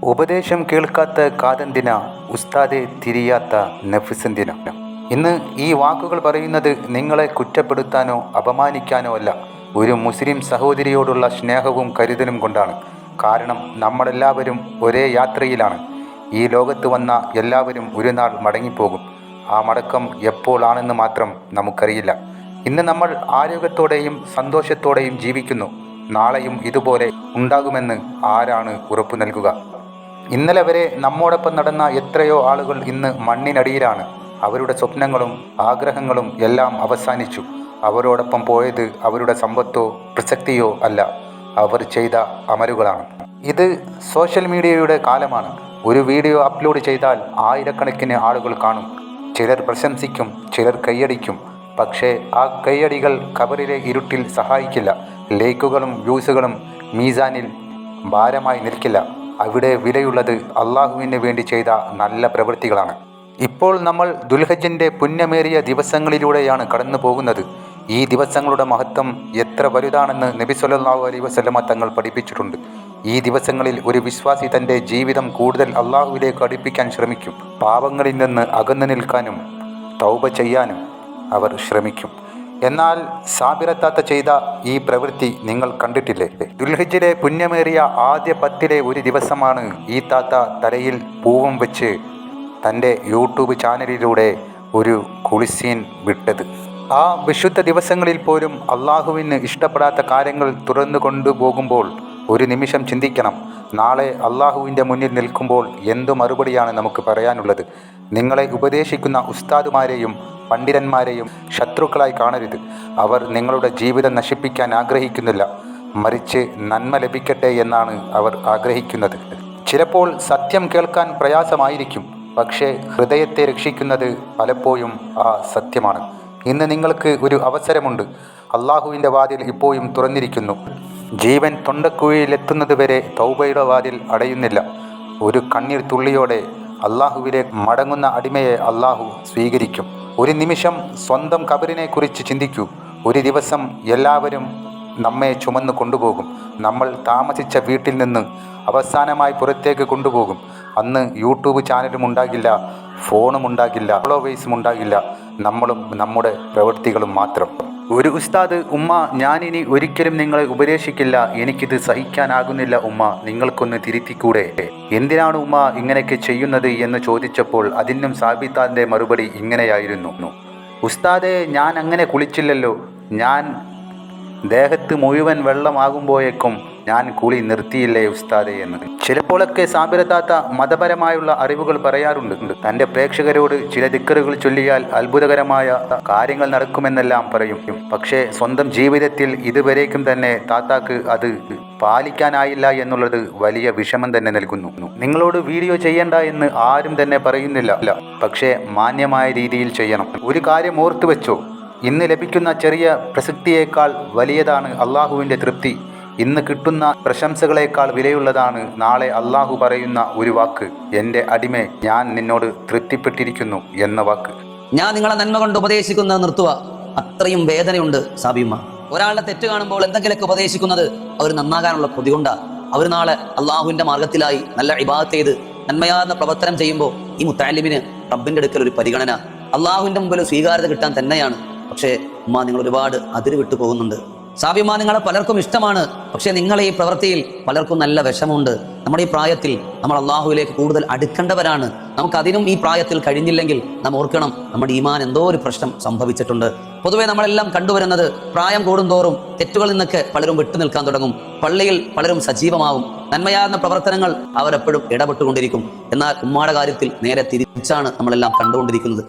ഉപദേശം കേൾക്കാത്ത കാതെന്തിന, ഉസ്താദെ തിരിയാത്ത നഫ്സെന്തിന. ഇന്ന് ഈ വാക്കുകൾ പറയുന്നത് നിങ്ങളെ കുറ്റപ്പെടുത്താനോ അപമാനിക്കാനോ അല്ല, ഒരു മുസ്ലിം സഹോദരിയോടുള്ള സ്നേഹവും കരുതലും കൊണ്ടാണ്. കാരണം നമ്മളെല്ലാവരും ഒരേ യാത്രയിലാണ്. ഈ ലോകത്ത് വന്ന എല്ലാവരും ഒരു നാൾ മടങ്ങിപ്പോകും. ആ മടക്കം എപ്പോൾ ആണെന്ന് മാത്രം നമുക്കറിയില്ല. ഇന്ന് നമ്മൾ ആരോഗ്യത്തോടെയും സന്തോഷത്തോടെയും ജീവിക്കുന്നു. നാളെയും ഇതുപോലെ ഉണ്ടാകുമെന്ന് ആരാണ് ഉറപ്പു നൽകുക? ഇന്നലെ വരെ നമ്മോടൊപ്പം നടന്ന എത്രയോ ആളുകൾ ഇന്ന് മണ്ണിനടിയിലാണ്. അവരുടെ സ്വപ്നങ്ങളും ആഗ്രഹങ്ങളും എല്ലാം അവസാനിച്ചു. അവരോടൊപ്പം പോയത് അവരുടെ സമ്പത്തോ പ്രസക്തിയോ അല്ല, അവർ ചെയ്ത അമലുകളാണ്. ഇത് സോഷ്യൽ മീഡിയയുടെ കാലമാണ്. ഒരു വീഡിയോ അപ്ലോഡ് ചെയ്താൽ ആയിരക്കണക്കിന് ആളുകൾ കാണും. ചിലർ പ്രശംസിക്കും, ചിലർ കൈയടിക്കും. പക്ഷേ ആ കൈയടികൾ ഖബറിലെ ഇരുട്ടിൽ സഹായിക്കില്ല. ലൈക്കുകളും വ്യൂസുകളും മീസാനിൽ ഭാരമായി നിൽക്കില്ല. അവിടെ വിലയുള്ളത് അള്ളാഹുവിന് വേണ്ടി ചെയ്ത നല്ല പ്രവൃത്തികളാണ്. ഇപ്പോൾ നമ്മൾ ദുൽഹജ്ജിൻ്റെ പുണ്യമേറിയ ദിവസങ്ങളിലൂടെയാണ് കടന്നു പോകുന്നത്. ഈ ദിവസങ്ങളുടെ മഹത്വം എത്ര വലുതാണെന്ന് നബി സല്ലല്ലാഹു അലൈഹി വസല്ലമ തങ്ങൾ പഠിപ്പിച്ചിട്ടുണ്ട്. ഈ ദിവസങ്ങളിൽ ഒരു വിശ്വാസി തൻ്റെ ജീവിതം കൂടുതൽ അള്ളാഹുവിലേക്ക് അടുപ്പിക്കാൻ ശ്രമിക്കും. പാപങ്ങളിൽ നിന്ന് അകന്നു നിൽക്കാനും തൗബ ചെയ്യാനും അവർ ശ്രമിക്കും. എന്നാൽ സാബിറത്താത്ത ചെയ്ത ഈ പ്രവൃത്തി നിങ്ങൾ കണ്ടിട്ടില്ലേ? ദുൽഹജ്ജിലെ പുണ്യമേറിയ ആദ്യ 10 ഒരു ദിവസമാണ് ഈ താത്ത തലയിൽ പൂവും വെച്ച് തൻ്റെ യൂട്യൂബ് ചാനലിലൂടെ ഒരു കുളിസീൻ വിട്ടത്. ആ വിശുദ്ധ ദിവസങ്ങളിൽ പോലും അള്ളാഹുവിന് ഇഷ്ടപ്പെടാത്ത കാര്യങ്ങൾ തുറന്നു കൊണ്ടുപോകുമ്പോൾ ഒരു നിമിഷം ചിന്തിക്കണം, നാളെ അള്ളാഹുവിൻ്റെ മുന്നിൽ നിൽക്കുമ്പോൾ എന്തു മറുപടിയാണ് നമുക്ക് പറയാനുള്ളത്? നിങ്ങളെ ഉപദേശിക്കുന്ന ഉസ്താദുമാരെയും പണ്ഡിതന്മാരെയും ശത്രുക്കളായി കാണരുത്. അവർ നിങ്ങളുടെ ജീവിതം നശിപ്പിക്കാൻ ആഗ്രഹിക്കുന്നില്ല, മറിച്ച് നന്മ ലഭിക്കട്ടെ എന്നാണ് അവർ ആഗ്രഹിക്കുന്നത്. ചിലപ്പോൾ സത്യം കേൾക്കാൻ പ്രയാസമായിരിക്കും, പക്ഷേ ഹൃദയത്തെ രക്ഷിക്കുന്നത് പലപ്പോഴും ആ സത്യമാണ്. ഇന്ന് നിങ്ങൾക്ക് ഒരു അവസരമുണ്ട്. അള്ളാഹുവിൻ്റെ വാതിൽ ഇപ്പോഴും തുറന്നിരിക്കുന്നു. ജീവൻ തൊണ്ടക്കുഴിയിലെത്തുന്നത് വരെ തൗബയുടെ വാതിൽ അടയുന്നില്ല. ഒരു കണ്ണീർ തുള്ളിയോടെ അള്ളാഹുവിലേക്ക് മടങ്ങുന്ന അടിമയെ അള്ളാഹു സ്വീകരിക്കും. ഒരു നിമിഷം സ്വന്തം ഖബറിനെക്കുറിച്ച് ചിന്തിക്കൂ. ഒരു ദിവസം എല്ലാവരും നമ്മെ ചുമന്നു കൊണ്ടുപോകും. നമ്മൾ താമസിച്ച വീട്ടിൽ നിന്ന് അവസാനമായി പുറത്തേക്ക് കൊണ്ടുപോകും. അന്ന് യൂട്യൂബ് ചാനലും ഉണ്ടാകില്ല, ഫോണും ഉണ്ടാകില്ല, ഫോളോവേഴ്സും ഉണ്ടാകില്ല, നമ്മളും നമ്മുടെ പ്രവൃത്തികളും മാത്രം. ഒരു ഉസ്താദ്, ഉമ്മ ഞാനിനി ഒരിക്കലും നിങ്ങളെ ഉപദേശിക്കില്ല, എനിക്കിത് സഹിക്കാനാകുന്നില്ല ഉമ്മ, നിങ്ങൾക്കൊന്ന് തിരുത്തിക്കൂടെ? എന്തിനാണ് ഉമ്മ ഇങ്ങനെയൊക്കെ ചെയ്യുന്നത് എന്ന് ചോദിച്ചപ്പോൾ അതിനും സാബിത്താൻ്റെ മറുപടി ഇങ്ങനെയായിരുന്നു: ഉസ്താദെ, ഞാൻ അങ്ങനെ കുളിച്ചില്ലല്ലോ, ഞാൻ ദേഹത്ത് മുഴുവൻ വെള്ളമാകുമ്പോഴേക്കും ഞാൻ കുളി നിർത്തിയില്ലേ ഉസ്താദെ എന്ന്. ചിലപ്പോഴൊക്കെ സാബിറത്താത്ത മതപരമായുള്ള അറിവുകൾ പറയാറുണ്ട്. തൻ്റെ പ്രേക്ഷകരോട് ചില ദിക്റുകൾ ചൊല്ലിയാൽ അത്ഭുതകരമായ കാര്യങ്ങൾ നടക്കുമെന്നെല്ലാം പറയും. പക്ഷേ സ്വന്തം ജീവിതത്തിൽ ഇതുവരേക്കും തന്നെ താത്താക്ക് അത് പാലിക്കാനായില്ല എന്നുള്ളത് വലിയ വിഷമം തന്നെ നൽകുന്നു. നിങ്ങളോട് വീഡിയോ ചെയ്യണ്ട എന്ന് ആരും തന്നെ പറയുന്നില്ല, പക്ഷേ മാന്യമായ രീതിയിൽ ചെയ്യണം. ഒരു കാര്യം ഓർത്തു വെച്ചോ, ഇന്ന് ലഭിക്കുന്ന ചെറിയ പ്രസക്തിയേക്കാൾ വലിയതാണ് അള്ളാഹുവിൻ്റെ തൃപ്തി. ഇന്ന് കിട്ടുന്ന പ്രശംസകളേക്കാൾ വിലയുള്ളതാണ് നാളെ അള്ളാഹു പറയുന്ന ഒരു വാക്ക്: എൻ്റെ അടിമേ, ഞാൻ നിന്നോട് തൃപ്തിപ്പെട്ടിരിക്കുന്നു എന്ന വാക്ക്. ഞാൻ നിങ്ങളെ നന്മ കൊണ്ട് ഉപദേശിക്കുന്നത് നിർത്തുക. അത്രയും വേദനയുണ്ട് സാബിമ്മ. ഒരാളുടെ തെറ്റ് കാണുമ്പോൾ എന്തെങ്കിലുമൊക്കെ ഉപദേശിക്കുന്നത് അവർ നന്നാകാനുള്ള കൊതി കൊണ്ടാണ്. അവർ നാളെ അള്ളാഹുവിൻ്റെ മാർഗത്തിലായി നല്ല ഇബാദത്ത് ചെയ്ത് നന്മയാർന്ന പ്രവർത്തനം ചെയ്യുമ്പോൾ ഈ മുത്തഅല്ലിമിന് റബ്ബിൻ്റെ അടുക്കൽ ഒരു പരിഗണന, അള്ളാഹുവിൻ്റെ മുമ്പിൽ സ്വീകാര്യത കിട്ടാൻ തന്നെയാണ്. പക്ഷേ ഉമ്മ, നിങ്ങൾ ഒരുപാട് അതിര് വിട്ടു പോകുന്നുണ്ട്. സാബിമ്മ, നിങ്ങളെ പലർക്കും ഇഷ്ടമാണ്, പക്ഷേ നിങ്ങളെ ഈ പ്രവൃത്തിയിൽ പലർക്കും നല്ല വിഷമമുണ്ട്. നമ്മുടെ ഈ പ്രായത്തിൽ നമ്മൾ അള്ളാഹുവിലേക്ക് കൂടുതൽ അടുക്കേണ്ടവരാണ്. നമുക്കതിനും ഈ പ്രായത്തിൽ കഴിഞ്ഞില്ലെങ്കിൽ നാം ഓർക്കണം, നമ്മുടെ ഈമാൻ എന്തോ ഒരു പ്രശ്നം സംഭവിച്ചിട്ടുണ്ട്. പൊതുവെ നമ്മളെല്ലാം കണ്ടുവരുന്നത് പ്രായം കൂടുന്തോറും തെറ്റുകളിൽ നിന്നൊക്കെ പലരും വിട്ടു നിൽക്കാൻ തുടങ്ങും. പള്ളിയിൽ പലരും സജീവമാവും, നന്മയാർന്ന പ്രവർത്തനങ്ങൾ അവരെപ്പോഴും ഇടപെട്ടുകൊണ്ടിരിക്കും. എന്നാൽ ഉമ്മാടെ കാര്യത്തിൽ നേരെ തിരിച്ചാണ് നമ്മളെല്ലാം കണ്ടുകൊണ്ടിരിക്കുന്നത്.